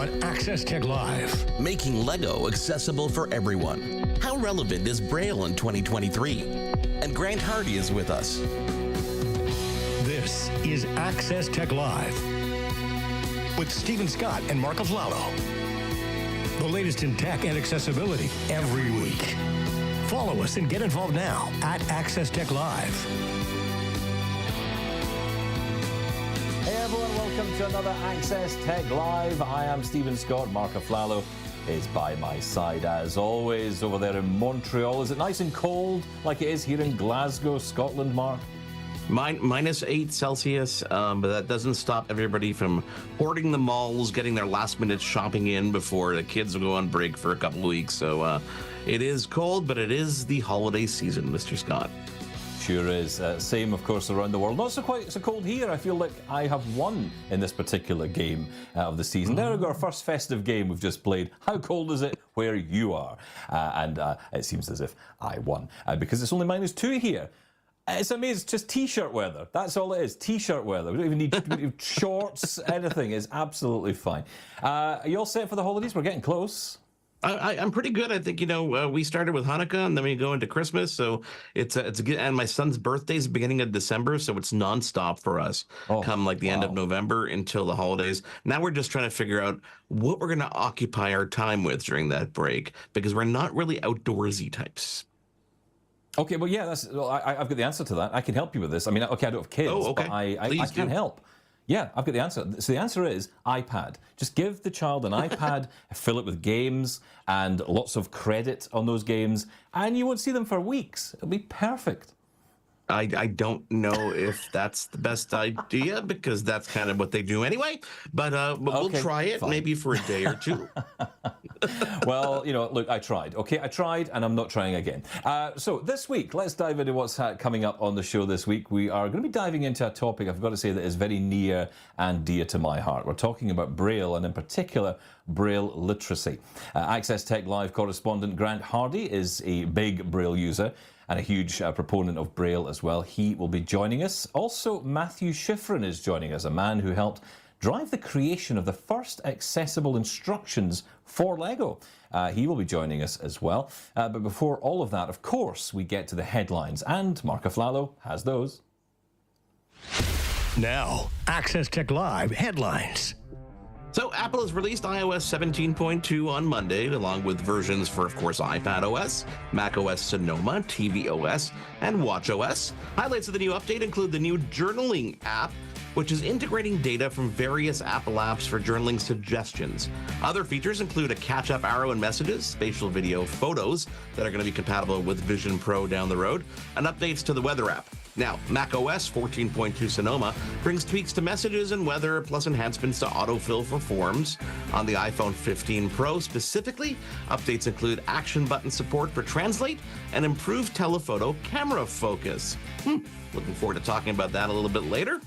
on Access Tech Live. Making Lego accessible for everyone. How relevant is Braille in 2023? And Grant Hardy is with us. This is Access Tech Live with Stephen Scott and Marc Aflalo. The latest in tech and accessibility every week. Follow us and get involved now at Access Tech Live. Hey everyone, welcome to another Access Tech Live. I am Stephen Scott. Marc Aflalo is by my side as always over there in Montreal. Is it nice and cold like it is here in Glasgow, Scotland, Marc? -8 Celsius, but that doesn't stop everybody from hoarding the malls, getting their last minute shopping in before the kids will go on break for a couple of weeks. So it is cold, but it is the holiday season, Mr. Scott. Sure is. Same, of course, around the world. Not so quite so cold here. I feel like I have won in this particular game of the season. There we go, our first festive game we've just played. How cold is it where you are? And it seems as if I won because it's only -2 here. It's amazing. It's just T-shirt weather. That's all it is. T-shirt weather. We don't even need shorts, anything. It's absolutely fine. Are you all set for the holidays? We're getting close. I'm pretty good. I think, we started with Hanukkah and then we go into Christmas. So it's good. And my son's birthday is the beginning of December. So it's nonstop for us come like the end of November until the holidays. Now we're just trying to figure out what we're going to occupy our time with during that break because we're not really outdoorsy types. Okay, well, yeah, I've got the answer to that. I can help you with this. I mean, okay, I don't have kids, but I can help. Yeah, I've got the answer. So the answer is iPad. Just give the child an iPad, fill it with games and lots of credit on those games, and you won't see them for weeks. It'll be perfect. I don't know if that's the best idea because that's kind of what they do anyway. But we'll try it maybe for a day or two. Well, look, I tried. Okay, I tried, and I'm not trying again. So this week, let's dive into what's coming up on the show this week. We are going to be diving into a topic I've got to say that is very near and dear to my heart. We're talking about Braille, and in particular, Braille literacy. Access Tech Live correspondent Grant Hardy is a big Braille user and a huge proponent of Braille as well. He will be joining us. Also, Matthew Schifrin is joining us, a man who helped drive the creation of the first accessible instructions for Lego. He will be joining us as well. But before all of that, of course, we get to the headlines, and Marc Aflalo has those. Now, Access Tech Live headlines. So Apple has released iOS 17.2 on Monday, along with versions for, of course, iPadOS, macOS Sonoma, tvOS, and watchOS. Highlights of the new update include the new journaling app, which is integrating data from various Apple apps for journaling suggestions. Other features include a catch-up arrow in Messages, spatial video photos that are going to be compatible with Vision Pro down the road, and updates to the weather app. Now, macOS 14.2 Sonoma brings tweaks to Messages and weather, plus enhancements to autofill for forms. On the iPhone 15 Pro specifically, updates include action button support for Translate and improved telephoto camera focus. Looking forward to talking about that a little bit later.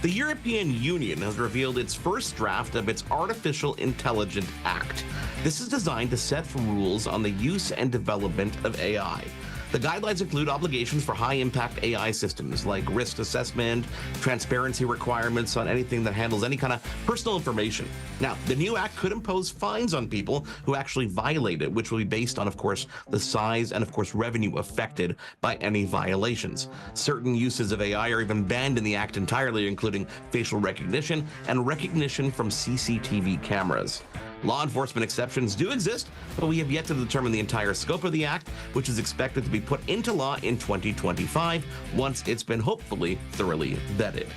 The European Union has revealed its first draft of its Artificial Intelligence Act. This is designed to set rules on the use and development of AI. The guidelines include obligations for high-impact AI systems like risk assessment, transparency requirements on anything that handles any kind of personal information. Now, the new act could impose fines on people who actually violate it, which will be based on, of course, the size and, of course, revenue affected by any violations. Certain uses of AI are even banned in the act entirely, including facial recognition and recognition from CCTV cameras. Law enforcement exceptions do exist, but we have yet to determine the entire scope of the act, which is expected to be put into law in 2025 once it's been hopefully thoroughly vetted.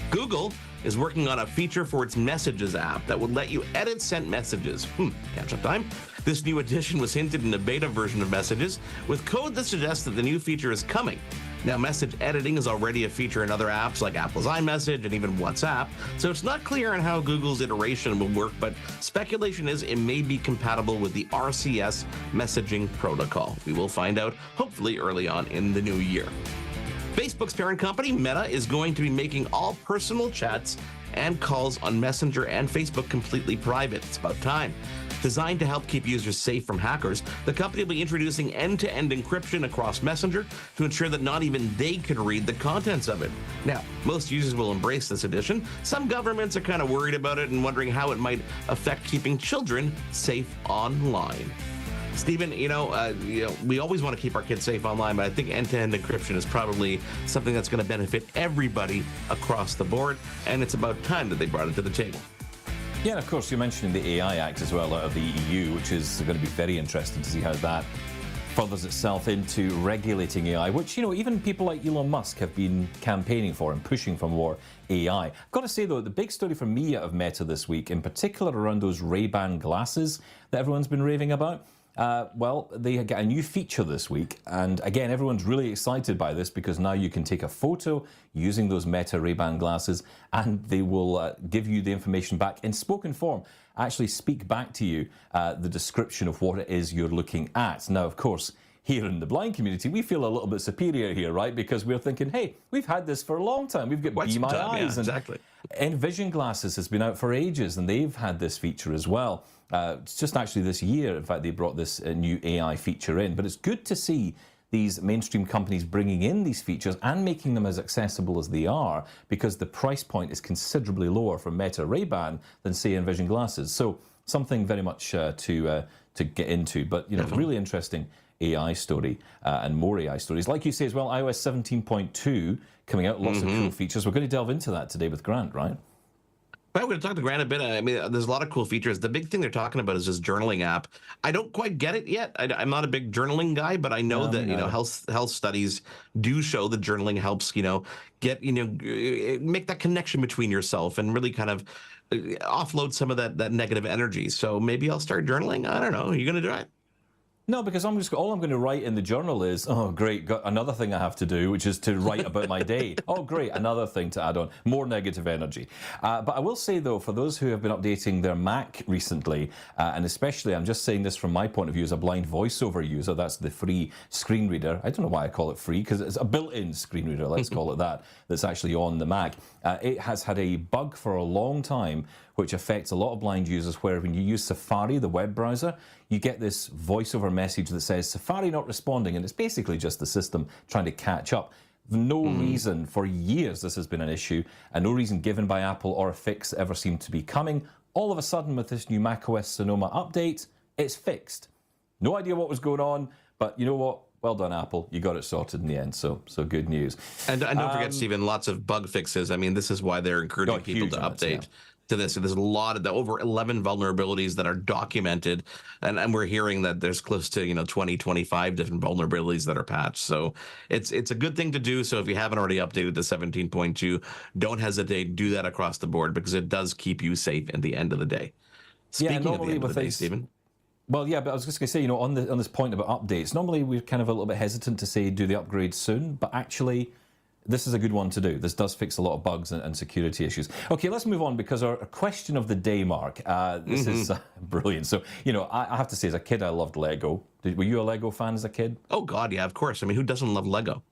Google is working on a feature for its Messages app that would let you edit sent messages. Catch-up time. This new addition was hinted in a beta version of Messages, with code that suggests that the new feature is coming. Now, message editing is already a feature in other apps like Apple's iMessage and even WhatsApp, so it's not clear on how Google's iteration will work, but speculation is it may be compatible with the RCS messaging protocol. We will find out, hopefully, early on in the new year. Facebook's parent company, Meta, is going to be making all personal chats and calls on Messenger and Facebook completely private. It's about time. Designed to help keep users safe from hackers, the company will be introducing end-to-end encryption across Messenger to ensure that not even they can read the contents of it. Now, most users will embrace this addition. Some governments are kind of worried about it and wondering how it might affect keeping children safe online. Stephen, we always want to keep our kids safe online, but I think end-to-end encryption is probably something that's going to benefit everybody across the board, and it's about time that they brought it to the table. Yeah, and of course, you're mentioning the AI Act as well out of the EU, which is going to be very interesting to see how that furthers itself into regulating AI, which, even people like Elon Musk have been campaigning for and pushing for more AI. I've got to say, though, the big story for me out of Meta this week, in particular around those Ray-Ban glasses that everyone's been raving about, well, they get a new feature this week, and again, everyone's really excited by this because now you can take a photo using those Meta Ray-Ban glasses, and they will give you the information back in spoken form, actually speak back to you the description of what it is you're looking at. Now, of course, here in the blind community, we feel a little bit superior here, right? Because we're thinking, hey, we've had this for a long time. We've got Be My Eyes. Yeah, exactly. And Vision Glasses has been out for ages, and they've had this feature as well. It's just actually this year, in fact, they brought this new AI feature in. But it's good to see these mainstream companies bringing in these features and making them as accessible as they are, because the price point is considerably lower for Meta Ray-Ban than, say, in Vision Glasses. So something very much to get into. But, really interesting AI story and more AI stories. Like you say as well, iOS 17.2 coming out, lots of cool features. We're going to delve into that today with Grant, right? Well, we're going to talk to Grant a bit. I mean, there's a lot of cool features. The big thing they're talking about is this journaling app. I don't quite get it yet. I'm not a big journaling guy, but I know that health studies do show that journaling helps get make that connection between yourself and really kind of offload some of that negative energy. So maybe I'll start journaling. I don't know. Are you going to do it? No, because all I'm going to write in the journal is, oh, great, got another thing I have to do, which is to write about my day. Oh, great, another thing to add on, more negative energy. But I will say, though, for those who have been updating their Mac recently, and especially, I'm just saying this from my point of view as a blind voiceover user, that's the free screen reader. I don't know why I call it free, because it's a built-in screen reader, let's call it that, that's actually on the Mac. It has had a bug for a long time, which affects a lot of blind users, where when you use Safari, the web browser, you get this voiceover message that says Safari not responding, and it's basically just the system trying to catch up. No reason, for years this has been an issue, and no reason given by Apple or a fix ever seemed to be coming. All of a sudden, with this new macOS Sonoma update, it's fixed. No idea what was going on, but you know what? Well done, Apple. You got it sorted in the end, so good news. And don't forget, Stephen, lots of bug fixes. I mean, this is why they're encouraging people to update to this. So there's a lot of over 11 vulnerabilities that are documented, and we're hearing that there's close to 20, 25 different vulnerabilities that are patched. So it's a good thing to do. So if you haven't already updated to 17.2, don't hesitate. Do that across the board, because it does keep you safe at the end of the day. Speaking of the end of the day, Stephen. Well, yeah, but I was just going to say, on this point about updates, normally we're kind of a little bit hesitant to say do the upgrade soon, but actually this is a good one to do. This does fix a lot of bugs and security issues. Okay, let's move on, because our question of the day, Mark, this is brilliant. So, I have to say, as a kid, I loved Lego. Were you a Lego fan as a kid? Oh, God, yeah, of course. I mean, who doesn't love Lego?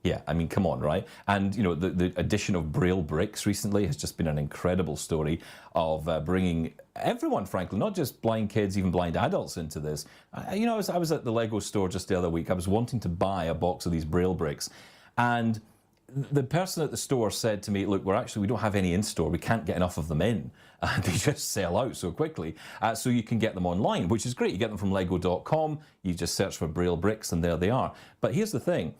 Yeah, I mean, come on, right? And, the addition of Braille bricks recently has just been an incredible story of bringing everyone, frankly, not just blind kids, even blind adults into this. I was at the Lego store just the other week. I was wanting to buy a box of these Braille bricks. And the person at the store said to me, look, we don't have any in store. We can't get enough of them in. They just sell out so quickly. So you can get them online, which is great. You get them from lego.com. You just search for Braille bricks, and there they are. But here's the thing.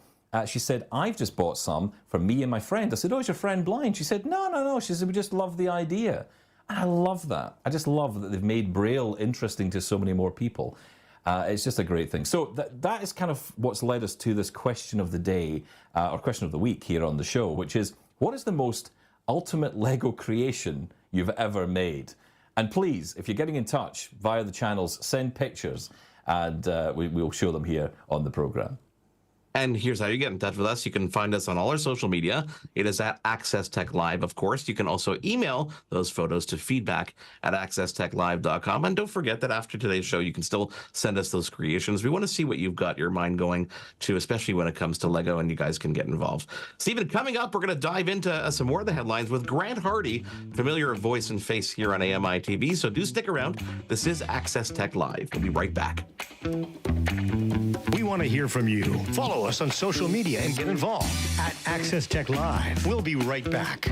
She said, I've just bought some for me and my friend. I said, oh, is your friend blind? She said, no. She said, we just love the idea. And I love that. I just love that they've made Braille interesting to so many more people. It's just a great thing. So that is kind of what's led us to this question of the day, or question of the week here on the show, which is, what is the most ultimate Lego creation you've ever made? And please, if you're getting in touch via the channels, send pictures, and we'll show them here on the program. And here's how you get in touch with us. You can find us on all our social media. It is at Access Tech Live, of course. You can also email those photos to feedback@accesstechlive.com. And don't forget that after today's show, you can still send us those creations. We want to see what you've got your mind going to, especially when it comes to Lego, and you guys can get involved. Stephen, coming up, we're going to dive into some more of the headlines with Grant Hardy, familiar voice and face here on AMI TV. So do stick around. This is Access Tech Live. We'll be right back. We want to hear from you. Follow us on social media and get involved at Access Tech Live. We'll be right back.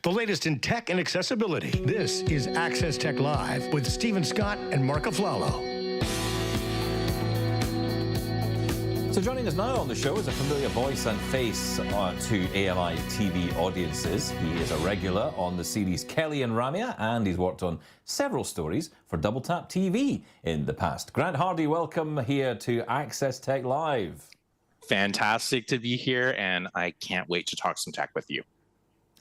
The latest in tech and accessibility. This is Access Tech Live with Stephen Scott and Marc Aflalo. So joining us now on the show is a familiar voice and face to AMI TV audiences. He is a regular on the series Kelly and Ramia, and he's worked on several stories for Double Tap TV in the past. Grant Hardy, welcome here to Access Tech Live. Fantastic to be here, and I can't wait to talk some tech with you.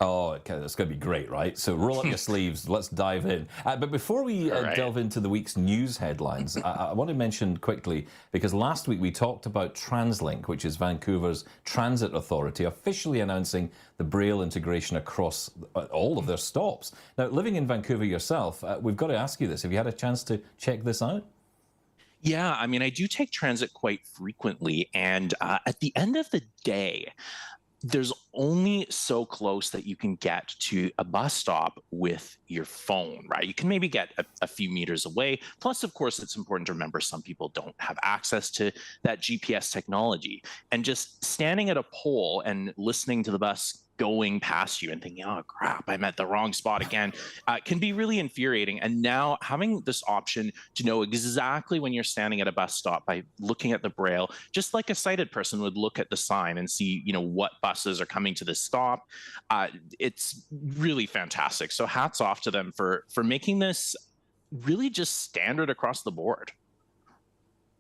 Oh, okay, that's going to be great, right? So roll up your sleeves, let's dive in. But before we delve into the week's news headlines, I want to mention quickly, because last week we talked about TransLink, which is Vancouver's transit authority, officially announcing the Braille integration across all of their stops. Now, living in Vancouver yourself, we've got to ask you this. Have you had a chance to check this out? Yeah, I mean, I do take transit quite frequently, and at the end of the day, there's only so close that you can get to a bus stop with your phone, right? You can maybe get a few meters away. Plus, of course, it's important to remember some people don't have access to that GPS technology. And just standing at a pole and listening to the bus going past you and thinking, oh crap, I'm at the wrong spot again, can be really infuriating. And now having this option to know exactly when you're standing at a bus stop by looking at the Braille, just like a sighted person would look at the sign and see, you know, what buses are coming to this stop, it's really fantastic. So hats off to them for making this really just standard across the board.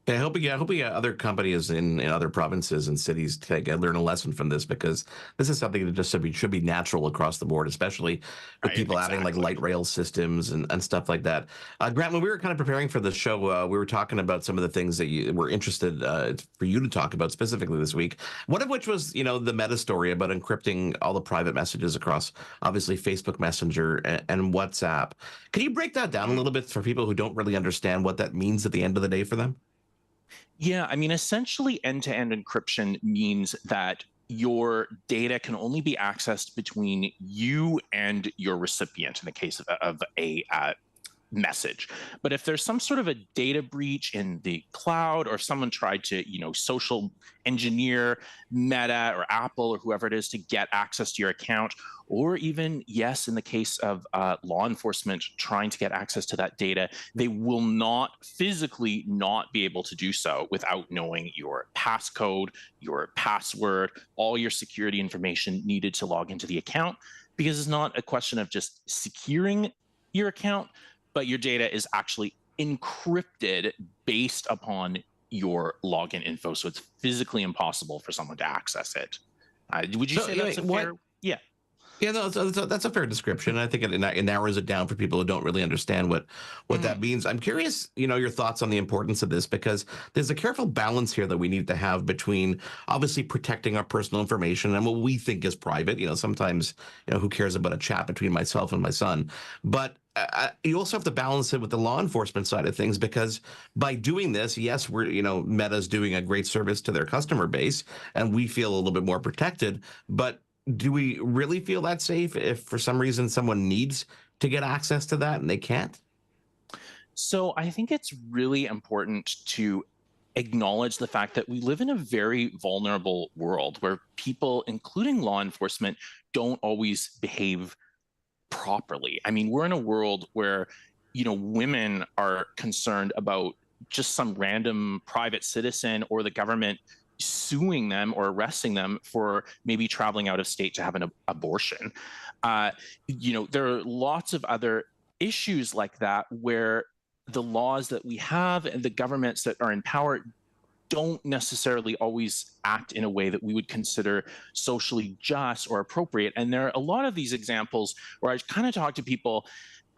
Yeah, I hope we get other companies in other provinces and cities to learn a lesson from this, because this is something that just should be natural across the board, especially with people adding like light rail systems and stuff like that. Grant, when we were kind of preparing for the show, we were talking about some of the things that you were interested for you to talk about specifically this week. One of which was, you know, the meta story about encrypting all the private messages across, obviously, Facebook Messenger and WhatsApp. Can you break that down a little bit for people who don't really understand what that means at the end of the day for them? Yeah, I mean, essentially end-to-end encryption means that your data can only be accessed between you and your recipient in the case of a message. But if there's some sort of a data breach in the cloud, or if someone tried to, social engineer Meta or Apple or whoever it is to get access to your account, or even, yes, in the case of law enforcement trying to get access to that data, they will not physically not be able to do so without knowing your passcode, your password, all your security information needed to log into the account, because it's not a question of just securing your account, but your data is actually encrypted based upon your login info. So it's physically impossible for someone to access it. Would you say that's a fair? Yeah. Yeah, no, that's a fair description. I think it narrows it down for people who don't really understand what that means. I'm curious, your thoughts on the importance of this, because there's a careful balance here that we need to have between obviously protecting our personal information and what we think is private. Sometimes, who cares about a chat between myself and my son? But you also have to balance it with the law enforcement side of things, because by doing this, yes, Meta's doing a great service to their customer base, and we feel a little bit more protected, but do we really feel that safe if for some reason someone needs to get access to that and they can't? So I think it's really important to acknowledge the fact that we live in a very vulnerable world where people, including law enforcement, don't always behave properly. I mean, we're in a world where, women are concerned about just some random private citizen or the government suing them or arresting them for maybe traveling out of state to have an abortion. There are lots of other issues like that where the laws that we have and the governments that are in power don't necessarily always act in a way that we would consider socially just or appropriate. And there are a lot of these examples where I kind of talk to people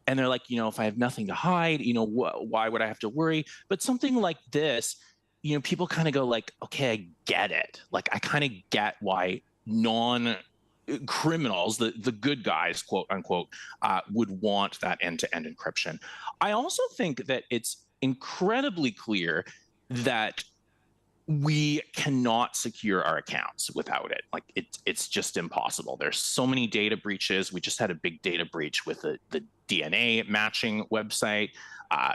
and they're like, if I have nothing to hide, why would I have to worry? But something like this, people kind of go like, okay, I get it. Like, I kind of get why non-criminals, the good guys, quote unquote, would want that end-to-end encryption. I also think that it's incredibly clear that we cannot secure our accounts without it. Like, it's just impossible. There's so many data breaches. We just had a big data breach with the DNA matching website.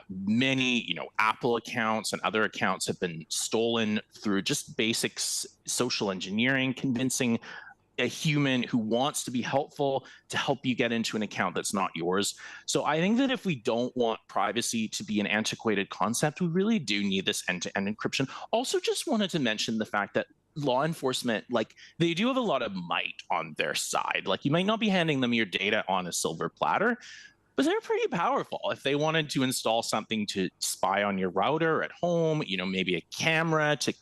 Many, Apple accounts and other accounts have been stolen through just basic social engineering, convincing a human who wants to be helpful to help you get into an account that's not yours. So I think that if we don't want privacy to be an antiquated concept, we really do need this end-to-end encryption. Also, just wanted to mention the fact that law enforcement, they do have a lot of might on their side. Like, you might not be handing them your data on a silver platter, but they're pretty powerful. If they wanted to install something to spy on your router at home, maybe a camera to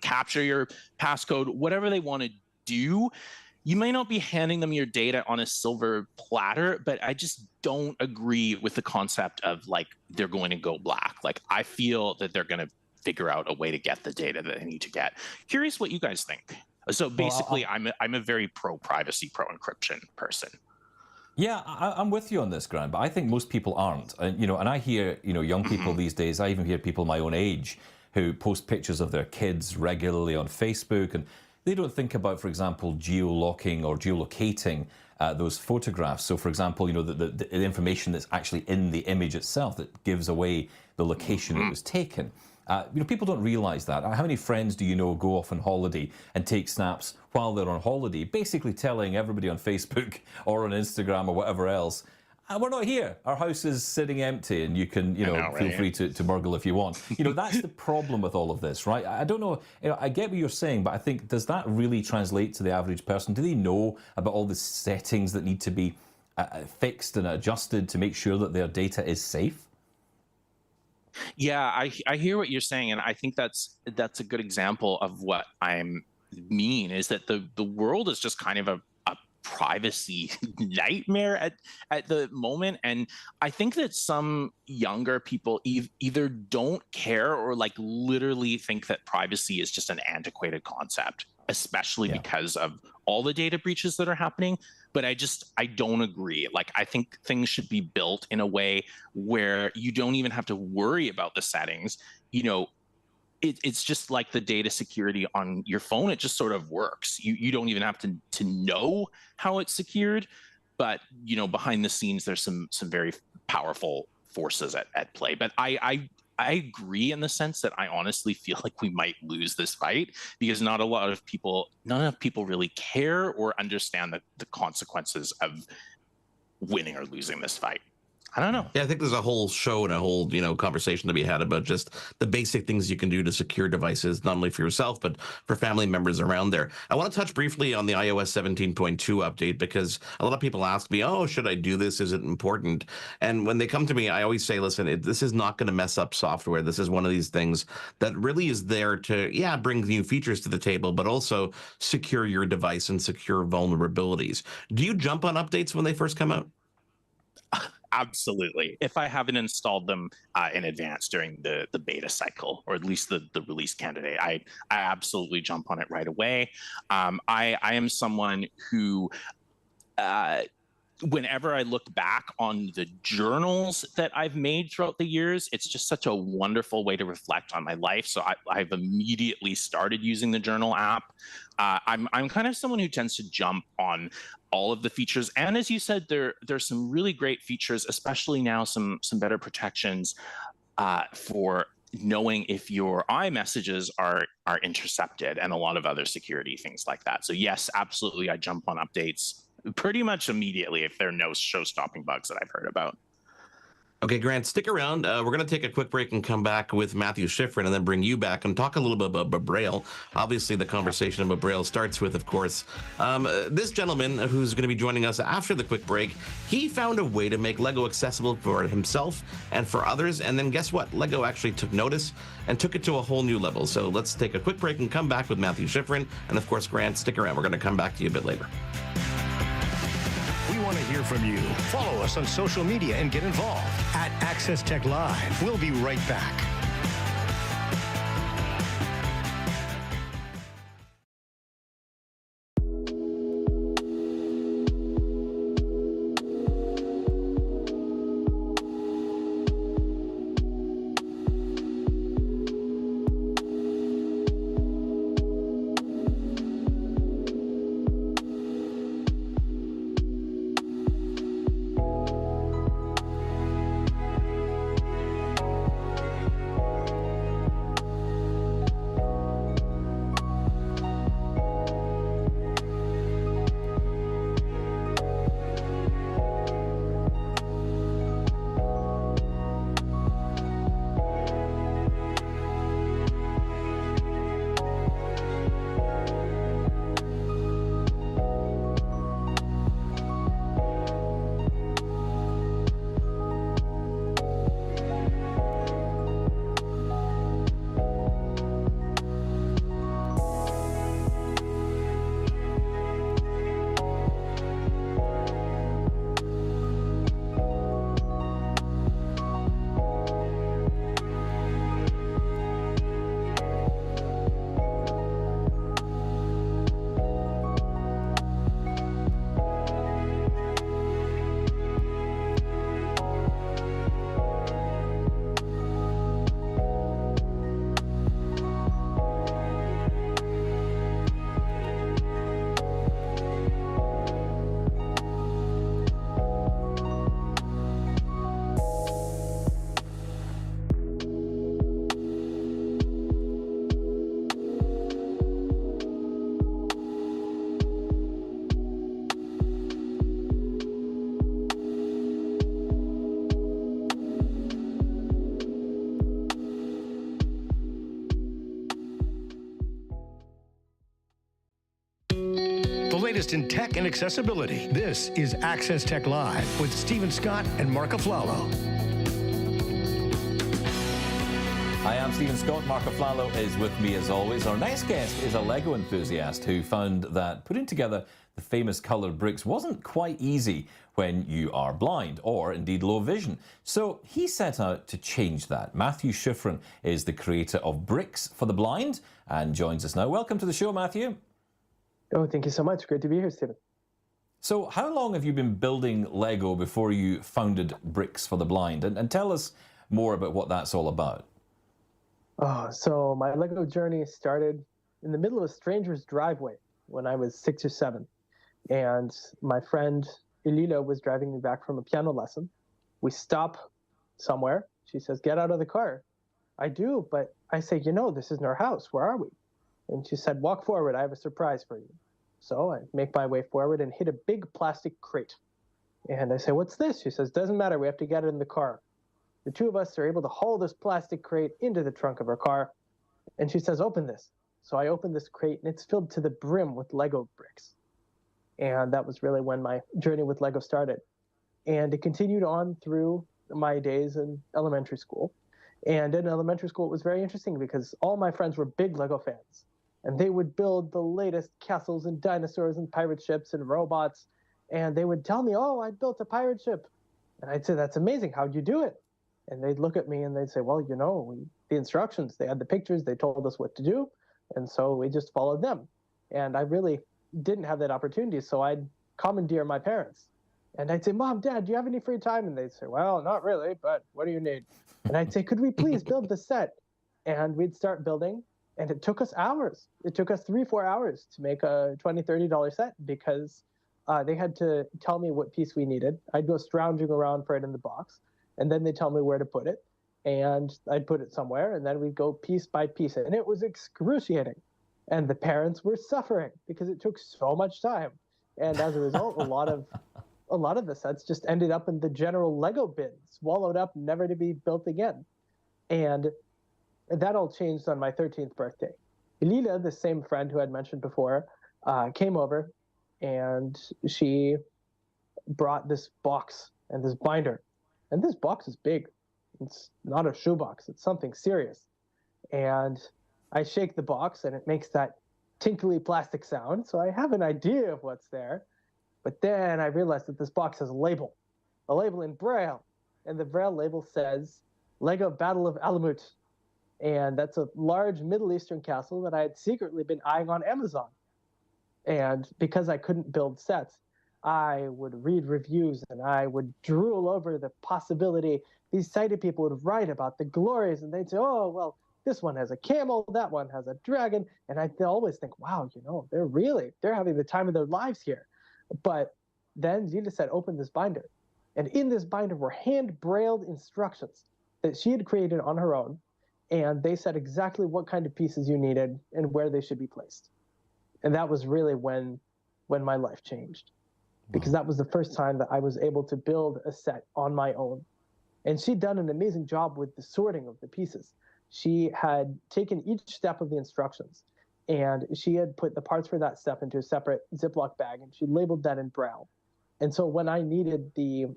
capture your passcode, whatever they want to do, you may not be handing them your data on a silver platter, but I just don't agree with the concept of they're going to go black. I feel that they're going to figure out a way to get the data that they need to get. Curious what you guys think. So basically, I'm a very pro-privacy, pro-encryption person. Yeah, I'm with you on this, Grant, but I think most people aren't. And I hear, young people these days, I even hear people my own age who post pictures of their kids regularly on Facebook, and they don't think about, for example, geolocking or geolocating those photographs. So, for example, the information that's actually in the image itself that gives away the location it was taken. People don't realize that. How many friends do you know go off on holiday and take snaps while they're on holiday, basically telling everybody on Facebook or on Instagram or whatever else, we're not here. Our house is sitting empty, and you can, feel free to burgle if you want. That's the problem with all of this, right? I don't know. I get what you're saying, but I think, does that really translate to the average person? Do they know about all the settings that need to be fixed and adjusted to make sure that their data is safe? Yeah, I hear what you're saying, and I think that's a good example of what I mean, is that the world is just kind of a privacy nightmare at the moment. And I think that some younger people either don't care or literally think that privacy is just an antiquated concept, especially because of all the data breaches that are happening. But I don't agree. I think things should be built in a way where you don't even have to worry about the settings. It's just like the data security on your phone. It just sort of works. You don't even have to know how it's secured, but behind the scenes, there's some very powerful forces at play. But I agree in the sense that I honestly feel like we might lose this fight because none of people really care or understand the consequences of winning or losing this fight. I don't know. Yeah, I think there's a whole show and a whole, conversation to be had about just the basic things you can do to secure devices, not only for yourself, but for family members around there. I want to touch briefly on the iOS 17.2 update because a lot of people ask me, oh, should I do this? Is it important? And when they come to me, I always say, listen, this is not going to mess up software. This is one of these things that really is there to, bring new features to the table, but also secure your device and secure vulnerabilities. Do you jump on updates when they first come out? Absolutely. If I haven't installed them in advance during the beta cycle, or at least the release candidate, I absolutely jump on it right away. I am someone who, whenever I look back on the journals that I've made throughout the years, it's just such a wonderful way to reflect on my life. So I've immediately started using the journal app. I'm kind of someone who tends to jump on all of the features. And as you said, there's some really great features, especially now some better protections for knowing if your iMessages are intercepted and a lot of other security things like that. So yes, absolutely, I jump on updates pretty much immediately if there are no show-stopping bugs that I've heard about. Okay, Grant, stick around. We're going to take a quick break and come back with Matthew Schifrin and then bring you back and talk a little bit about Braille. Obviously, the conversation about Braille starts with, of course, this gentleman who's going to be joining us after the quick break. He found a way to make Lego accessible for himself and for others. And then guess what? Lego actually took notice and took it to a whole new level. So let's take a quick break and come back with Matthew Schifrin. And of course, Grant, stick around. We're going to come back to you a bit later. We want to hear from you. Follow us on social media and get involved at Access Tech Live. We'll be right back. The latest in tech and accessibility. This is Access Tech Live with Stephen Scott and Marc Aflalo. Hi, I'm Stephen Scott. Marc Aflalo is with me as always. Our next guest is a Lego enthusiast who found that putting together the famous coloured bricks wasn't quite easy when you are blind or indeed low vision. So he set out to change that. Matthew Schifrin is the creator of Bricks for the Blind and joins us now. Welcome to the show, Matthew. Oh, thank you so much. Great to be here, Stephen. So how long have you been building Lego before you founded Bricks for the Blind? And tell us more about what that's all about. So my Lego journey started in the middle of a stranger's driveway when I was 6 or 7. And my friend Elila was driving me back from a piano lesson. We stop somewhere. She says, get out of the car. I do, but I say, this isn't our house. Where are we? And she said, walk forward. I have a surprise for you. So I make my way forward and hit a big plastic crate. And I say, what's this? She says, doesn't matter. We have to get it in the car. The two of us are able to haul this plastic crate into the trunk of her car. And she says, open this. So I open this crate, and it's filled to the brim with Lego bricks. And that was really when my journey with Lego started. And it continued on through my days in elementary school. And in elementary school, it was very interesting because all my friends were big Lego fans. And they would build the latest castles and dinosaurs and pirate ships and robots. And they would tell me, oh, I built a pirate ship. And I'd say, that's amazing. How'd you do it? And they'd look at me and they'd say, well, the instructions, they had the pictures, they told us what to do. And so we just followed them. And I really didn't have that opportunity. So I'd commandeer my parents. And I'd say, Mom, Dad, do you have any free time? And they'd say, well, not really, but what do you need? And I'd say, could we please build the set? And we'd start building. And it took us hours. It took us 3-4 hours to make a $20, $30 set because they had to tell me what piece we needed. I'd go scrounging around for it in the box. And then they'd tell me where to put it. And I'd put it somewhere. And then we'd go piece by piece. And it was excruciating. And the parents were suffering because it took so much time. And as a result, a lot of the sets just ended up in the general Lego bin, swallowed up, never to be built again. And that all changed on my 13th birthday. Lila, the same friend who I'd mentioned before, came over, and she brought this box and this binder. And this box is big. It's not a shoebox. It's something serious. And I shake the box, and it makes that tinkly plastic sound. So I have an idea of what's there. But then I realized that this box has a label in Braille. And the Braille label says, Lego Battle of Alamut. And that's a large Middle Eastern castle that I had secretly been eyeing on Amazon. And because I couldn't build sets, I would read reviews and I would drool over the possibility. These sighted people would write about the glories, and they'd say, oh, well, this one has a camel, that one has a dragon. And I'd always think, wow, they're having the time of their lives here. But then Zita said, open this binder. And in this binder were hand-brailled instructions that she had created on her own. And they said exactly what kind of pieces you needed and where they should be placed. And that was really when my life changed. Because that was the first time that I was able to build a set on my own. And she'd done an amazing job with the sorting of the pieces. She had taken each step of the instructions, and she had put the parts for that step into a separate Ziploc bag, and she labeled that in Braille. And so when I needed the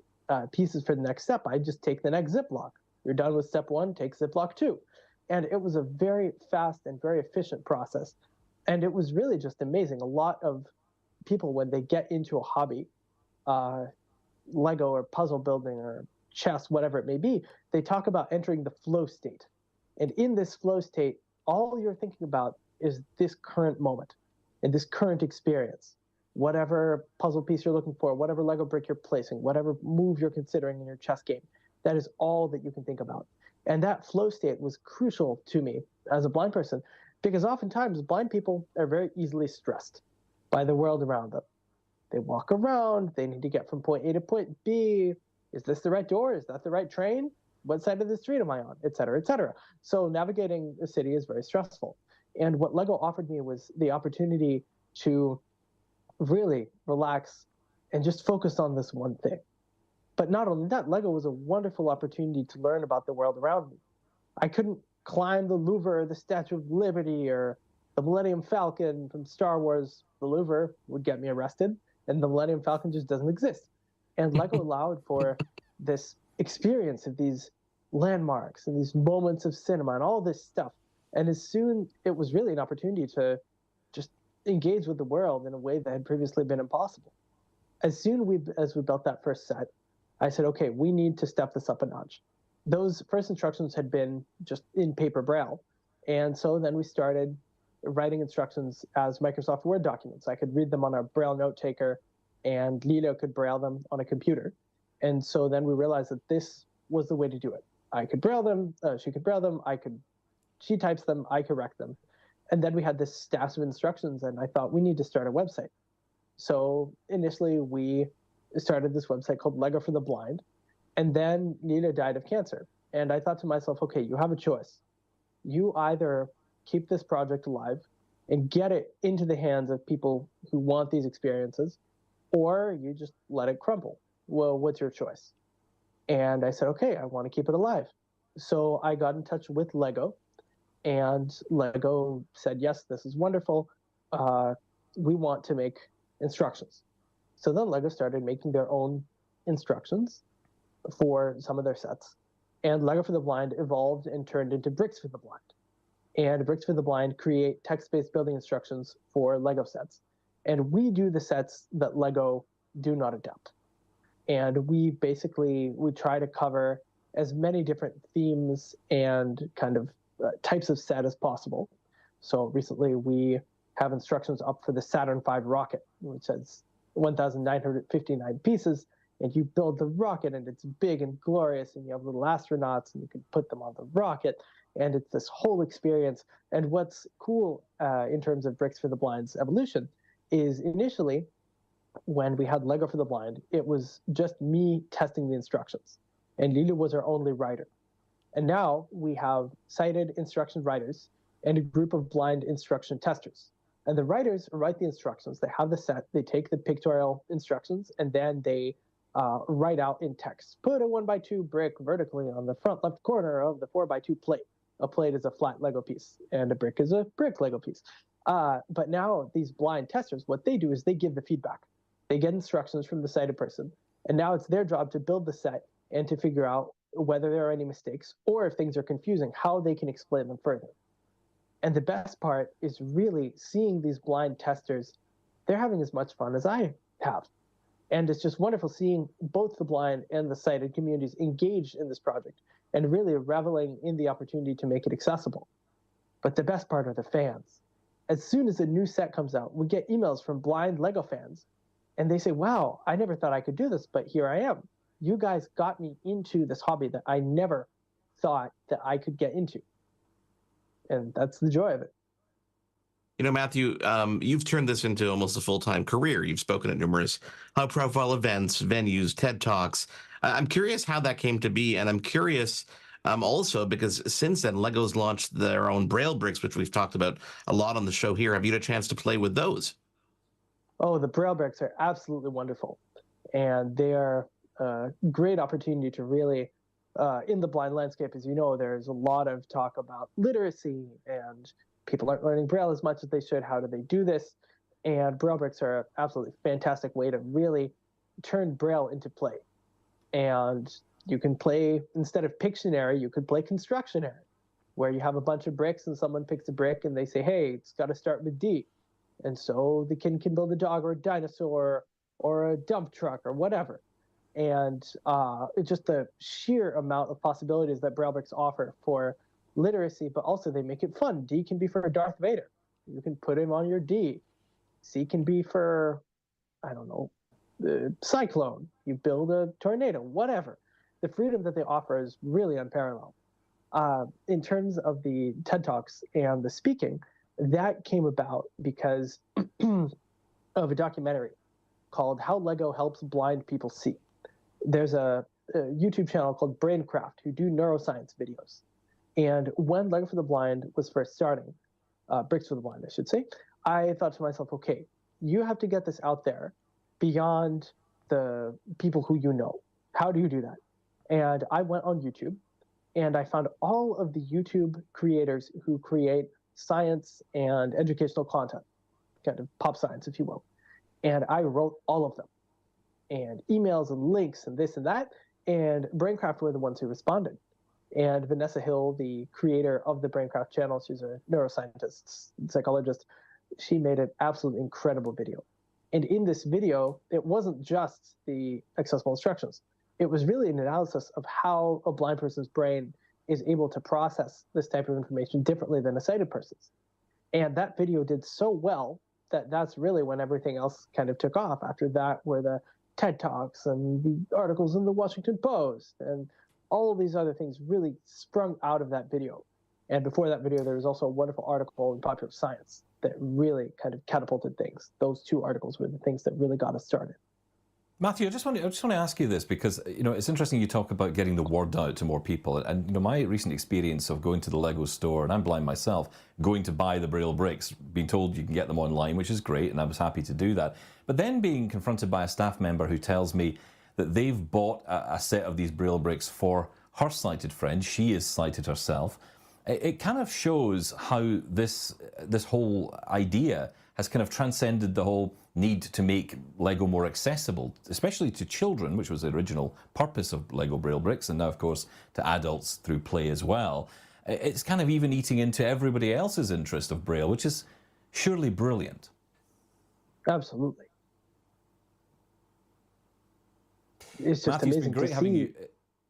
pieces for the next step, I'd just take the next Ziploc. You're done with step 1, take Ziploc 2. And it was a very fast and very efficient process. And it was really just amazing. A lot of people, when they get into a hobby, Lego or puzzle building or chess, whatever it may be, they talk about entering the flow state. And in this flow state, all you're thinking about is this current moment and this current experience. Whatever puzzle piece you're looking for, whatever Lego brick you're placing, whatever move you're considering in your chess game, that is all that you can think about. And that flow state was crucial to me as a blind person, because oftentimes blind people are very easily stressed by the world around them. They walk around, they need to get from point A to point B. Is this the right door? Is that the right train? What side of the street am I on? Et cetera, et cetera. So navigating a city is very stressful. And what Lego offered me was the opportunity to really relax and just focus on this one thing. But not only that, Lego was a wonderful opportunity to learn about the world around me. I couldn't climb the Louvre or the Statue of Liberty or the Millennium Falcon from Star Wars. The Louvre would get me arrested, and the Millennium Falcon just doesn't exist. And Lego allowed for this experience of these landmarks and these moments of cinema and all this stuff. And as soon, it was really an opportunity to just engage with the world in a way that had previously been impossible. As soon as we built that first set, I said, okay, we need to step this up a notch. Those first instructions had been just in paper Braille. And so then we started writing instructions as Microsoft Word documents. I could read them on a Braille note taker, and Lilo could Braille them on a computer. And so then we realized that this was the way to do it. I could Braille them, she could Braille them, she types them, I correct them. And then we had this staff of instructions, and I thought we need to start a website. So initially we started this website called Lego for the Blind, And then Nina died of cancer. And I thought to myself, okay, you have a choice. You either keep this project alive and get it into the hands of people who want these experiences, or you just let it crumble. Well, what's your choice? And I said, okay, I want to keep it alive. So I got in touch with Lego, and Lego said, yes, this is wonderful. We want to make instructions. So then Lego started making their own instructions for some of their sets. And Lego for the Blind evolved and turned into Bricks for the Blind. And Bricks for the Blind create text-based building instructions for Lego sets. And we do the sets that Lego do not adapt. And we try to cover as many different themes and kind of types of set as possible. So recently we have instructions up for the Saturn V rocket, which has 1,959 pieces, and you build the rocket, and it's big and glorious, and you have little astronauts, and you can put them on the rocket, and it's this whole experience. And what's cool in terms of Bricks for the Blind's evolution is initially, when we had Lego for the Blind, it was just me testing the instructions, and Lila was our only writer. And now we have sighted instruction writers and a group of blind instruction testers. And the writers write the instructions, they have the set, they take the pictorial instructions, and then they write out in text. Put a 1x2 brick vertically on the front left corner of the 4x2 plate. A plate is a flat Lego piece, and a brick is a brick Lego piece. But now these blind testers, what they do is they give the feedback. They get instructions from the sighted person, and now it's their job to build the set and to figure out whether there are any mistakes, or if things are confusing, how they can explain them further. And the best part is really seeing these blind testers. They're having as much fun as I have. And it's just wonderful seeing both the blind and the sighted communities engaged in this project and really reveling in the opportunity to make it accessible. But the best part are the fans. As soon as a new set comes out, we get emails from blind Lego fans, and they say, wow, I never thought I could do this, but here I am. You guys got me into this hobby that I never thought that I could get into. And that's the joy of it. You know, Matthew, you've turned this into almost a full-time career. You've spoken at numerous high-profile events, venues, TED Talks. I'm curious how that came to be, and I'm curious also because since then, Lego's launched their own Braille bricks, which we've talked about a lot on the show here. Have you had a chance to play with those? Oh, the Braille bricks are absolutely wonderful, and they are a great opportunity to really, in the blind landscape, as you know, there's a lot of talk about literacy, and people aren't learning Braille as much as they should. How do they do this? And Braille bricks are an absolutely fantastic way to really turn Braille into play. And you can play, instead of Pictionary, you could play Constructionary, where you have a bunch of bricks and someone picks a brick and they say, hey, it's got to start with D. And so the kid can build a dog or a dinosaur or a dump truck or whatever. And it's just the sheer amount of possibilities that Braille bricks offer for literacy, but also they make it fun. D can be for Darth Vader. You can put him on your D. C can be for, I don't know, the cyclone. You build a tornado, whatever. The freedom that they offer is really unparalleled. In terms of the TED Talks and the speaking, that came about because of a documentary called How Lego Helps Blind People See. There's a YouTube channel called Braincraft who do neuroscience videos. And when Lego for the Blind was first starting, Bricks for the Blind, I should say, I thought to myself, okay, you have to get this out there beyond the people who you know. How do you do that? And I went on YouTube, and I found all of the YouTube creators who create science and educational content, kind of pop science, if you will. And I wrote all of them, and emails and links and this and that, and Braincraft were the ones who responded. And Vanessa Hill, the creator of the Braincraft channel, she's a neuroscientist, psychologist, she made an absolutely incredible video. And in this video, it wasn't just the accessible instructions. It was really an analysis of how a blind person's brain is able to process this type of information differently than a sighted person's. And that video did so well that that's really when everything else kind of took off. After that were the TED Talks and the articles in the Washington Post, and all of these other things really sprung out of that video. And before that video, there was also a wonderful article in Popular Science that really kind of catapulted things. Those two articles were the things that really got us started. Matthew, I just want to ask you this because, you know, it's interesting you talk about getting the word out to more people. And, you know, my recent experience of going to the Lego store, and I'm blind myself, going to buy the Braille bricks, being told you can get them online, which is great, and I was happy to do that. But then being confronted by a staff member who tells me that they've bought a set of these Braille bricks for her sighted friend. She is sighted herself. It kind of shows how this whole idea has kind of transcended the whole need to make Lego more accessible, especially to children, which was the original purpose of Lego Braille bricks, and now, of course, to adults through play as well. It's kind of even eating into everybody else's interest of Braille, which is surely brilliant. Absolutely. It's just Matthew, amazing it's been great to having see. you.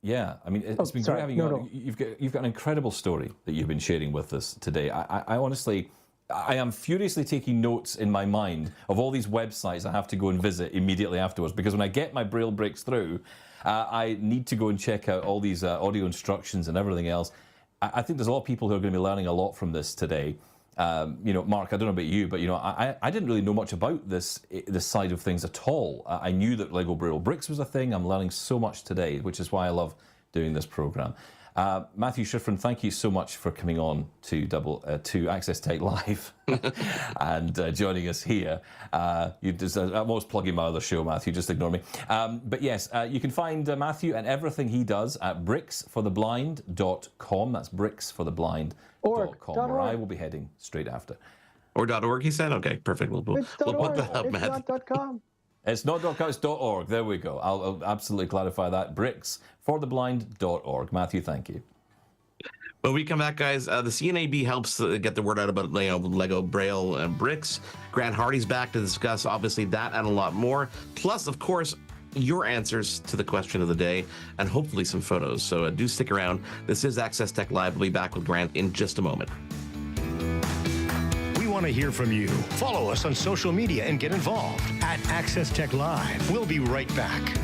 Yeah, I mean, it's been great having you on. You've got an incredible story that you've been sharing with us today. I honestly, I am furiously taking notes in my mind of all these websites I have to go and visit immediately afterwards, because when I get my Braille bricks through, I need to go and check out all these audio instructions and everything else. I think there's a lot of people who are going to be learning a lot from this today. You know, Mark, I don't know about you, but, you know, I didn't really know much about this side of things at all. I knew that Lego Braille bricks was a thing. I'm learning so much today, which is why I love doing this program. Matthew Schifrin, thank you so much for coming on to Access Tech Live and joining us here. I'm always plugging my other show, Matthew, just ignore me. But yes, you can find Matthew and everything he does at bricksfortheblind.com. That's bricksfortheblind.com, where I will be heading straight after. Or .org, he said? Okay, perfect. We'll put that up, Matt. It's not .com. It's not .com, it's .org. There we go. I'll absolutely clarify that. bricksfortheblind.org. Matthew, thank you. When we come back, guys, the CNAB helps get the word out about Lego Braille bricks. Grant Hardy's back to discuss, obviously, that and a lot more. Plus, of course, your answers to the question of the day and hopefully some photos. So do stick around. This is Access Tech Live. We'll be back with Grant in just a moment. We want to hear from you. Follow us on social media and get involved at Access Tech Live. We'll be right back.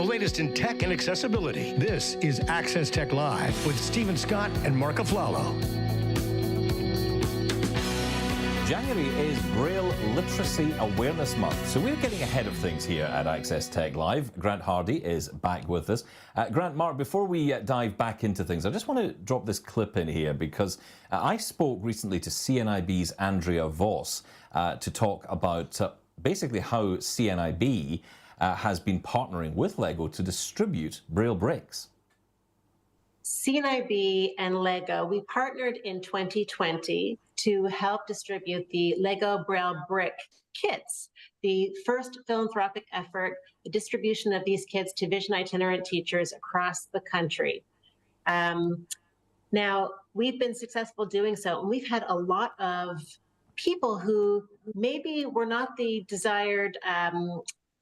Latest in tech and accessibility. This is Access Tech Live with Stephen Scott and Marc Aflalo. January is Braille Literacy Awareness Month, so we're getting ahead of things here at Access Tech Live. Grant Hardy is back with us. Grant, Mark, before we dive back into things, I just want to drop this clip in here because I spoke recently to CNIB's Andrea Voss to talk about basically how CNIB has been partnering with Lego to distribute Braille bricks. CNIB and Lego, we partnered in 2020 to help distribute the Lego Braille Brick kits, the first philanthropic effort, the distribution of these kits to vision itinerant teachers across the country. Now, we've been successful doing so, and we've had a lot of people who maybe were not the desired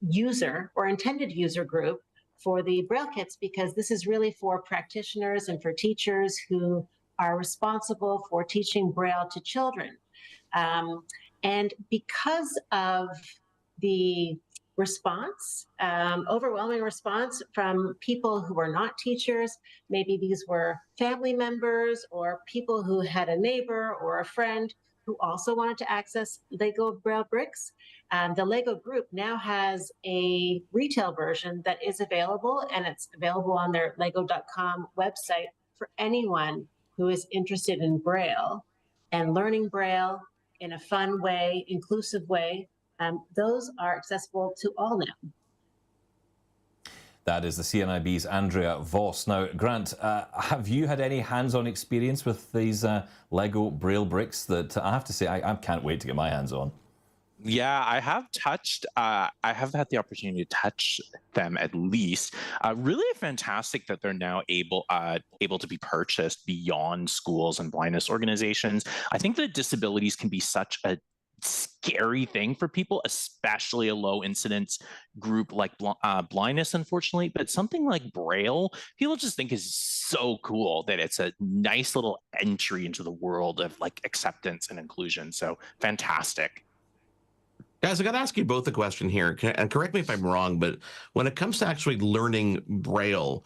user or intended user group for the Braille kits, because this is really for practitioners and for teachers who are responsible for teaching Braille to children. And because of the response, overwhelming response from people who are not teachers, maybe these were family members or people who had a neighbor or a friend who also wanted to access Lego Braille bricks. The Lego group now has a retail version that is available, and it's available on their lego.com website for anyone who is interested in Braille and learning Braille in a fun way, inclusive way. Those are accessible to all now. That is the CNIB's Andrea Voss. Now, Grant, have you had any hands-on experience with these Lego Braille bricks that I have to say I can't wait to get my hands on? Yeah, I have touched, I have had the opportunity to touch them at least. Really fantastic that they're now able to be purchased beyond schools and blindness organizations. I think that disabilities can be such a scary thing for people, especially a low incidence group like blindness, unfortunately. But something like Braille, people just think is so cool that it's a nice little entry into the world of like acceptance and inclusion. So fantastic. Guys, I got to ask you both a question here, and correct me if I'm wrong, but when it comes to actually learning Braille,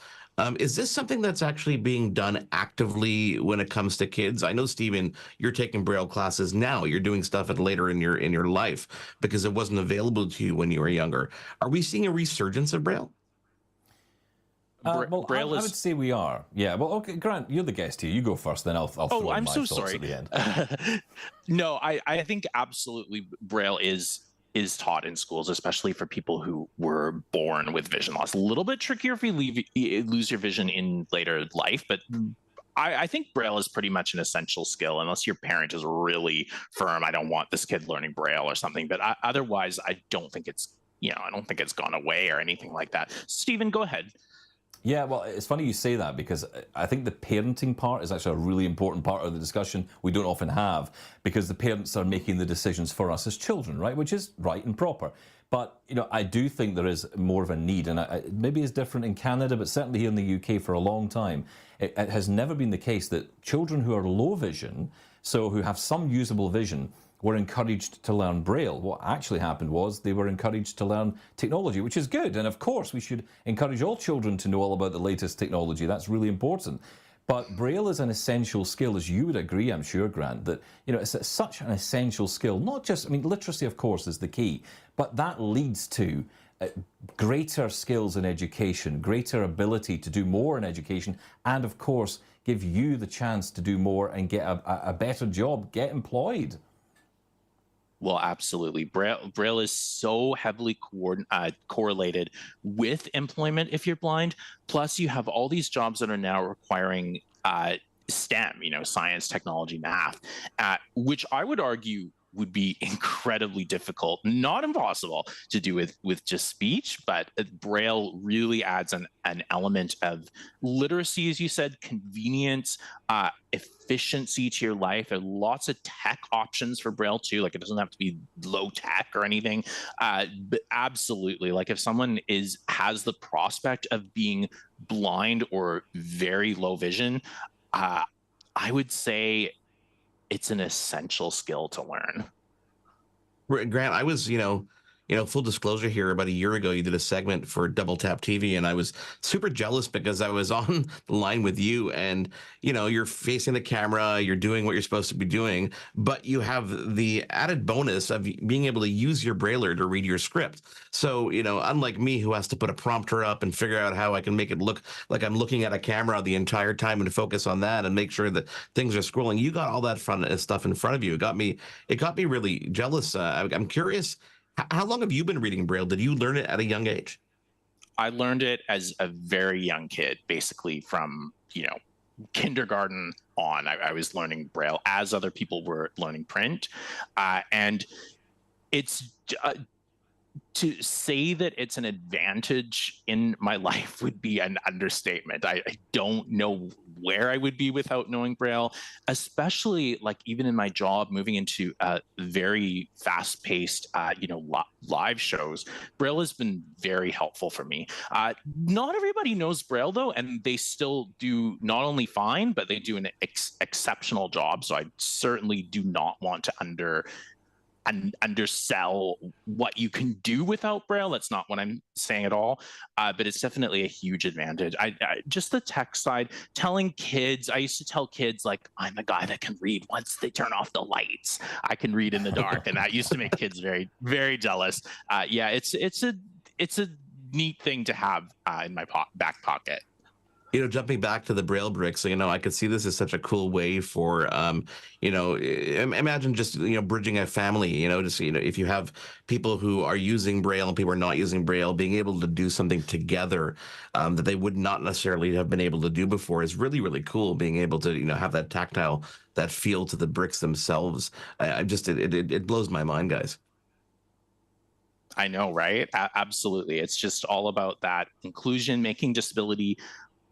is this something that's actually being done actively when it comes to kids? I know, Stephen, you're taking Braille classes now. You're doing stuff later in your life because it wasn't available to you when you were younger. Are we seeing a resurgence of Braille? Well, I would say we are. Yeah. Well, okay, Grant, you're the guest here. You go first, then I'll throw in my thoughts at the end. No, I think absolutely Braille is taught in schools, especially for people who were born with vision loss. A little bit trickier if you lose your vision in later life, but I think Braille is pretty much an essential skill, unless your parent is really firm. I don't want this kid learning Braille or something, but otherwise, I don't think it's gone away or anything like that. Stephen, go ahead. Yeah, well, it's funny you say that because I think the parenting part is actually a really important part of the discussion we don't often have, because the parents are making the decisions for us as children, right? Which is right and proper. But, I do think there is more of a need, and maybe it's different in Canada, but certainly here in the UK for a long time, it has never been the case that children who are low vision, so who have some usable vision, were encouraged to learn Braille. What actually happened was they were encouraged to learn technology, which is good. And of course, we should encourage all children to know all about the latest technology. That's really important. But Braille is an essential skill, as you would agree, I'm sure, Grant, that it's such an essential skill. Not just, literacy, of course, is the key, but that leads to greater skills in education, greater ability to do more in education, and of course, give you the chance to do more and get a better job, get employed. Well, absolutely. Braille is so heavily correlated with employment if you're blind. Plus, you have all these jobs that are now requiring STEM, science, technology, math, which I would argue would be incredibly difficult, not impossible to do with just speech, but Braille really adds an element of literacy, as you said, convenience, efficiency to your life. There are lots of tech options for Braille too. Like, it doesn't have to be low tech or anything, but absolutely, like if someone has the prospect of being blind or very low vision, I would say it's an essential skill to learn. Grant, I was, full disclosure here, about a year ago, you did a segment for Double Tap TV, and I was super jealous because I was on the line with you, and, you're facing the camera, you're doing what you're supposed to be doing, but you have the added bonus of being able to use your brailler to read your script. So, unlike me, who has to put a prompter up and figure out how I can make it look like I'm looking at a camera the entire time and focus on that and make sure that things are scrolling, you got all that fun stuff in front of you. It got me really jealous. I'm curious, how long have you been reading Braille? Did you learn it at a young age? I learned it as a very young kid, basically from, kindergarten on, I was learning Braille as other people were learning print. And it's to say that it's an advantage in my life would be an understatement. I don't know where I would be without knowing Braille, especially like even in my job, moving into very fast-paced, live shows. Braille has been very helpful for me. Not everybody knows Braille though, and they still do not only fine, but they do an exceptional job. So I certainly do not want to undersell what you can do without Braille. That's not what I'm saying at all, but it's definitely a huge advantage. I just the tech side, telling kids, I used to tell kids like, I'm a guy that can read once they turn off the lights. I can read in the dark, and that used to make kids very, very jealous. It's a neat thing to have in my back pocket. Jumping back to the Braille bricks, I could see this as such a cool way for, imagine just, bridging a family, if you have people who are using Braille and people are not using Braille, being able to do something together that they would not necessarily have been able to do before is really, really cool. Being able to, have that tactile, that feel to the bricks themselves. It blows my mind, guys. I know, right? Absolutely. It's just all about that inclusion, making disability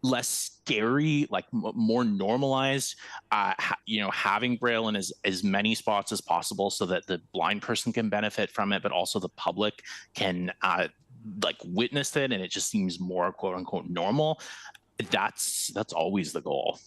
less scary, like more normalized, having Braille in as many spots as possible so that the blind person can benefit from it, but also the public can witness it, and it just seems more quote unquote normal. That's always the goal.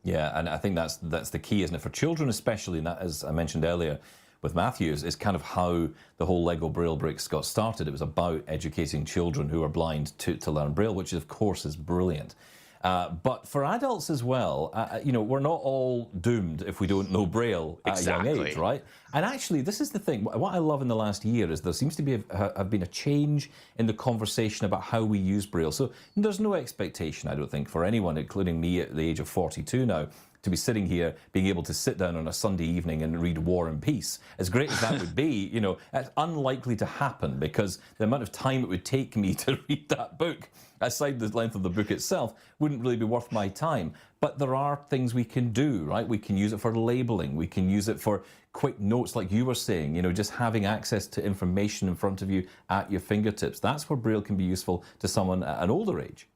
Yeah, and I think that's the key, isn't it? For children especially, and that, as I mentioned earlier with Matthews, is kind of how the whole Lego Braille bricks got started. It was about educating children who are blind to learn Braille, which of course is brilliant. But for adults as well, we're not all doomed if we don't know Braille at a young age, right? And actually, this is the thing. What I love in the last year is there seems to have been a change in the conversation about how we use Braille. So there's no expectation, I don't think, for anyone, including me at the age of 42 now, to be sitting here, being able to sit down on a Sunday evening and read War and Peace. As great as that would be, it's unlikely to happen because the amount of time it would take me to read that book, aside the length of the book itself, wouldn't really be worth my time. But there are things we can do, right? We can use it for labeling. We can use it for quick notes, like you were saying, just having access to information in front of you at your fingertips. That's where Braille can be useful to someone at an older age.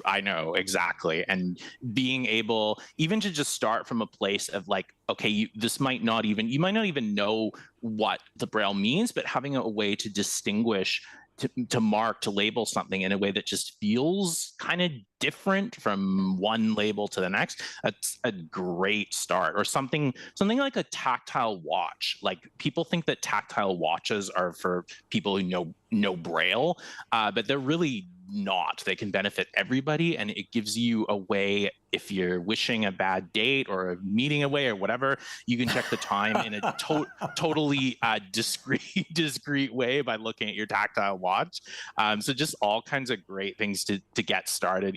I know, exactly. And being able even to just start from a place of like, okay, you might not even know what the Braille means, but having a way to distinguish, to mark, to label something in a way that just feels kind of different from one label to the next, that's a great start. Or something like a tactile watch. Like, people think that tactile watches are for people who know Braille, but they're really not. They can benefit everybody, and it gives you a way, if you're wishing a bad date or a meeting away or whatever, you can check the time in a totally discreet way by looking at your tactile watch. So just all kinds of great things to get started,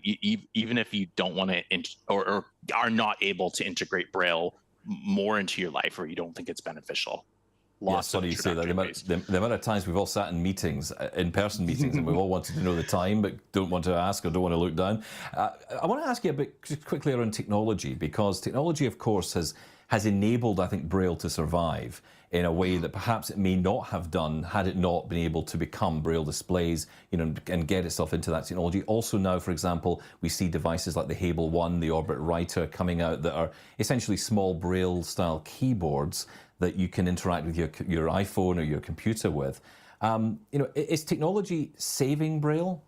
even if you don't want to or are not able to integrate Braille more into your life, or you don't think it's beneficial. Yes, funny you say that. The amount of times we've all sat in meetings, in-person meetings, and we've all wanted to know the time, but don't want to ask or don't want to look down. I want to ask you a bit quickly around technology, because technology, of course, has enabled, I think, Braille to survive in a way that perhaps it may not have done had it not been able to become Braille displays, and get itself into that technology. Also now, for example, we see devices like the Hable One, the Orbit Writer coming out that are essentially small Braille-style keyboards that you can interact with your iPhone or your computer with. Is technology saving Braille?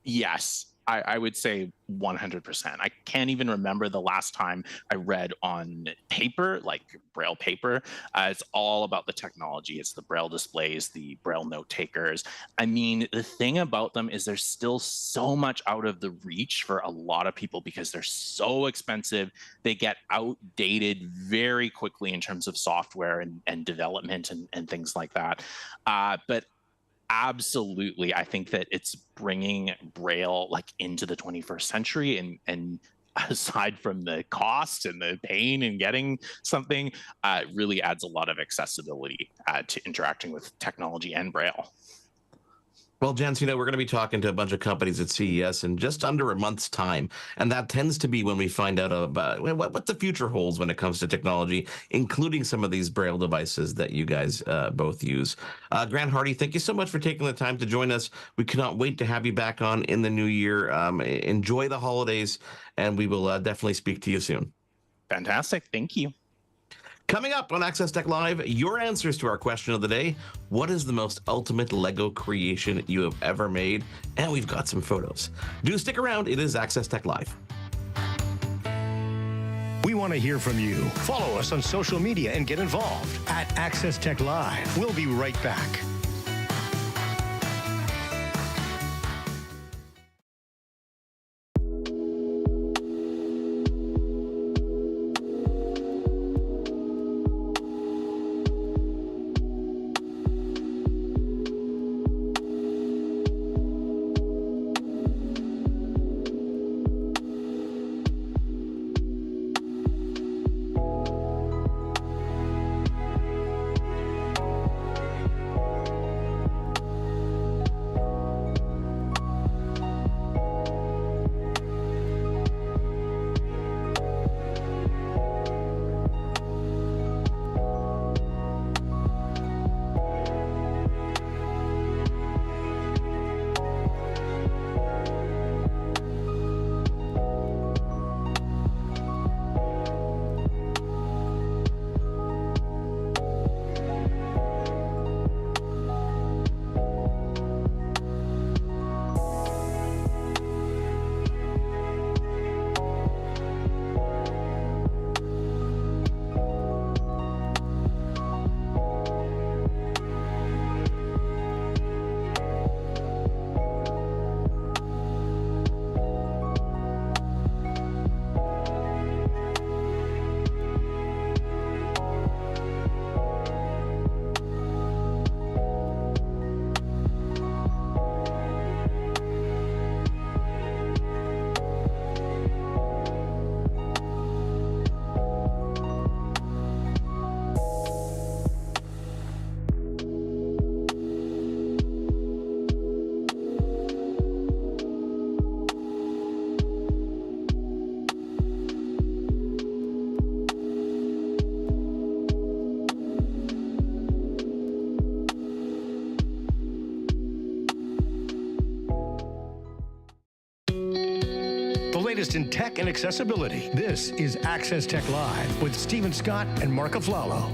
Yes, I would say 100%. I can't even remember the last time I read on paper, like Braille paper. It's all about the technology. It's the Braille displays, the Braille note takers. I mean, the thing about them is there's still so much out of the reach for a lot of people because they're so expensive. They get outdated very quickly in terms of software and development and things like that. But absolutely, I think that it's bringing Braille into the 21st century, and aside from the cost and the pain in getting something, it really adds a lot of accessibility to interacting with technology and Braille. Well, Jens, we're going to be talking to a bunch of companies at CES in just under a month's time. And that tends to be when we find out about what the future holds when it comes to technology, including some of these Braille devices that you guys both use. Grant Hardy, thank you so much for taking the time to join us. We cannot wait to have you back on in the new year. Enjoy the holidays, and we will definitely speak to you soon. Fantastic. Thank you. Coming up on Access Tech Live, your answers to our question of the day. What is the most ultimate Lego creation you have ever made? And we've got some photos. Do stick around. It is Access Tech Live. We want to hear from you. Follow us on social media and get involved at Access Tech Live. We'll be right back. The latest in tech and accessibility. This is Access Tech Live with Stephen Scott and Marc Aflalo.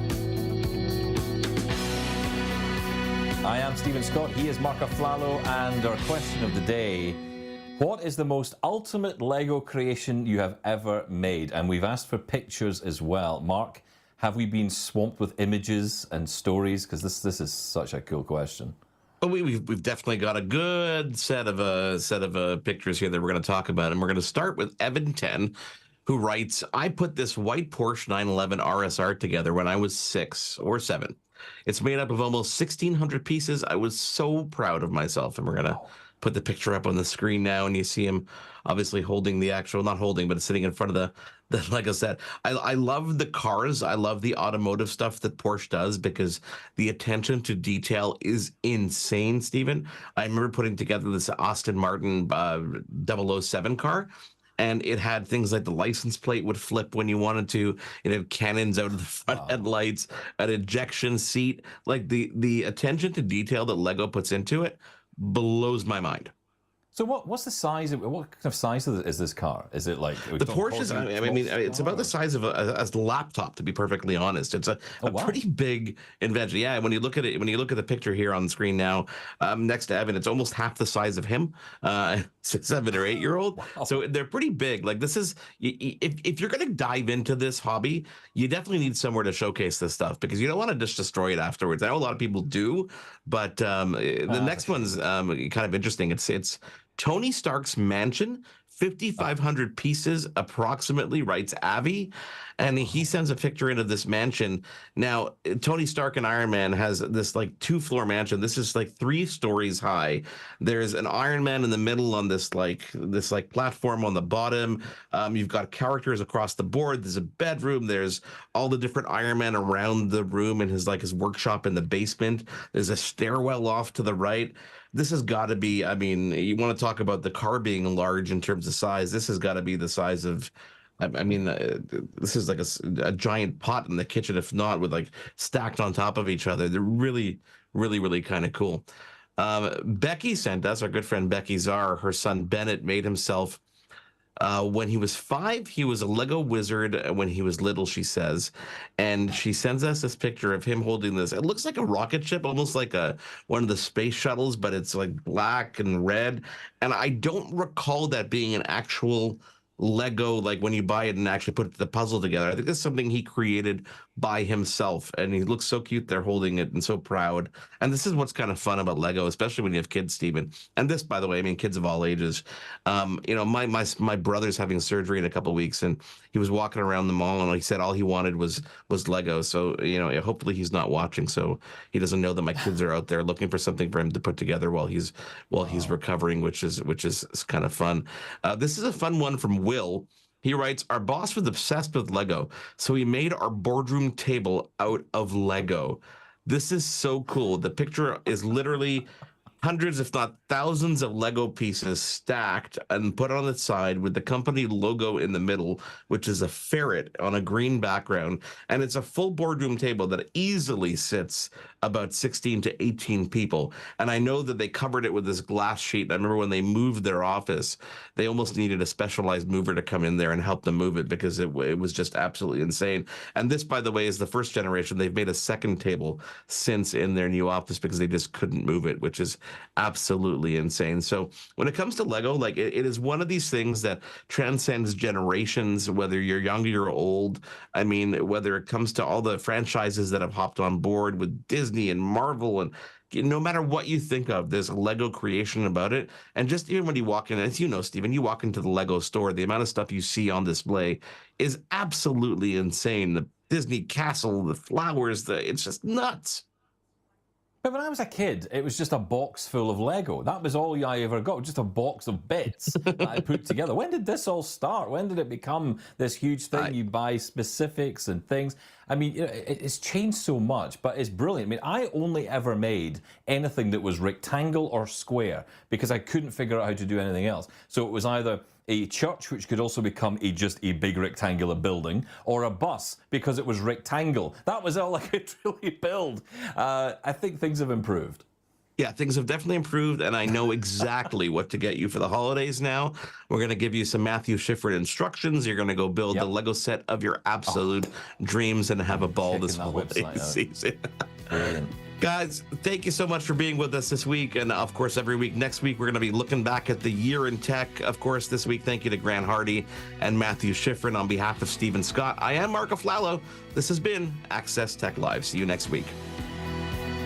I am Stephen Scott, he is Marc Aflalo, and our question of the day: what is the most ultimate Lego creation you have ever made? And we've asked for pictures as well. Mark, have we been swamped with images and stories? Because this is such a cool question. Well, we've definitely got a good set of pictures here that we're going to talk about, and we're going to start with Evan 10, who writes, "I put this white Porsche 911 RSR together when I was 6 or 7. It's made up of almost 1,600 pieces. I was so proud of myself." And we're going to put the picture up on the screen now, and you see him obviously holding the actual, not holding, but sitting in front of the Lego set. I love the cars. I love the automotive stuff that Porsche does because the attention to detail is insane, Stephen. I remember putting together this Aston Martin 007 car, and it had things like the license plate would flip when you wanted to. It had cannons out of the front headlights, an ejection seat. Like the attention to detail that Lego puts into it blows my mind. So what's the size of, what kind of size is this car? Is it like the Porsche is? I mean, it's about the size of a laptop, to be perfectly honest. It's a pretty big invention. Yeah, when you look at it, when you look at the picture here on the screen now, next to Evan, it's almost half the size of him, 7 or 8 year old. Wow. So they're pretty big. Like this is, if you're going to dive into this hobby, you definitely need somewhere to showcase this stuff because you don't want to just destroy it afterwards. I know a lot of people do, but the next one's kind of interesting. It's Tony Stark's mansion, 5,500 pieces approximately, writes Avi. And he sends a picture into this mansion. Now, Tony Stark and Iron Man has this like 2-floor mansion. This is like 3 stories high. There's an Iron Man in the middle on this platform on the bottom. You've got characters across the board. There's a bedroom. There's all the different Iron Man around the room in his workshop in the basement. There's a stairwell off to the right. this has got to be, I mean, you want to talk about the car being large in terms of size. This has got to be the size of, I mean, this is like a giant pot in the kitchen, if not with like stacked on top of each other. They're really, really, really kind of cool. Becky sent us, our good friend Becky Czar, her son Bennett made himself. When he was 5, he was a Lego wizard when he was little, she says. And she sends us this picture of him holding this. It looks like a rocket ship, almost like one of the space shuttles, but it's like black and red. And I don't recall that being an actual Lego, like when you buy it and actually put the puzzle together. I think that's something he created by himself, and he looks so cute there holding it and so proud. And this is what's kind of fun about Lego, especially when you have kids, Stephen. And this, by the way, I mean, kids of all ages. You know, my brother's having surgery in a couple of weeks, and he was walking around the mall, and he said all he wanted was Lego. So, you know, hopefully he's not watching, so he doesn't know that my kids are out there looking for something for him to put together while he's recovering, which is kind of fun. This is a fun one from Will. He writes, our boss was obsessed with Lego, so he made our boardroom table out of Lego. This is so cool. The picture is literally hundreds, if not thousands, of Lego pieces stacked and put on its side with the company logo in the middle, which is a ferret on a green background. And it's a full boardroom table that easily sits about 16 to 18 people. And I know that they covered it with this glass sheet. I remember when they moved their office, they almost needed a specialized mover to come in there and help them move it because it was just absolutely insane. And this, by the way, is the first generation. They've made a second table since in their new office because they just couldn't move it, which is absolutely insane. So when it comes to Lego, like it is one of these things that transcends generations, whether you're young or old. I mean, whether it comes to all the franchises that have hopped on board with Disney and Marvel, and no matter what you think of, there's a Lego creation about it. And just even when you walk in, as you know, Stephen, you walk into the Lego store, the amount of stuff you see on display is absolutely insane. The Disney castle, the flowers, it's just nuts. But when I was a kid, it was just a box full of Lego. That was all I ever got, just a box of bits that I put together. When did this all start? When did it become this huge thing? You buy specifics and things. I mean, it's changed so much, but it's brilliant. I mean, I only ever made anything that was rectangle or square because I couldn't figure out how to do anything else. So it was either a church, which could also become just a big rectangular building, or a bus because it was rectangle. That was all I could really build. I think things have improved. Yeah, things have definitely improved, and I know exactly what to get you for the holidays now. We're going to give you some Matthew Schifrin instructions. You're going to go build the Lego set of your absolute dreams and have a ball this holiday season. Brilliant. Guys, thank you so much for being with us this week. And of course, every week next week, we're going to be looking back at the year in tech. Of course, this week, thank you to Grant Hardy and Matthew Schifrin on behalf of Stephen Scott. I am Marc Aflalo. This has been Access Tech Live. See you next week.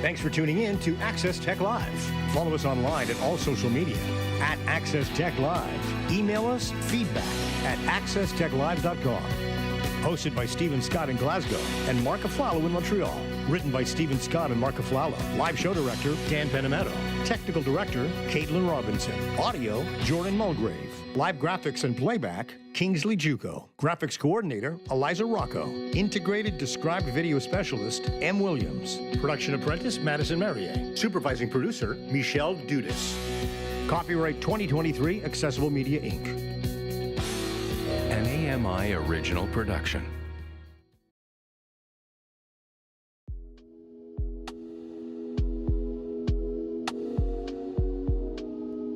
Thanks for tuning in to Access Tech Live. Follow us online at all social media at Access Tech Live. Email us feedback at accesstechlive.com. Hosted by Stephen Scott in Glasgow and Marc Aflalo in Montreal. Written by Stephen Scott and Marc Aflalo. Live show director, Dan Penametto. Technical director, Caitlin Robinson. Audio, Jordan Mulgrave. Live graphics and playback, Kingsley Juco. Graphics coordinator, Eliza Rocco. Integrated described video specialist, M. Williams. Production apprentice, Madison Merrier. Supervising producer, Michelle Dudis. Copyright 2023, Accessible Media, Inc. An AMI original production.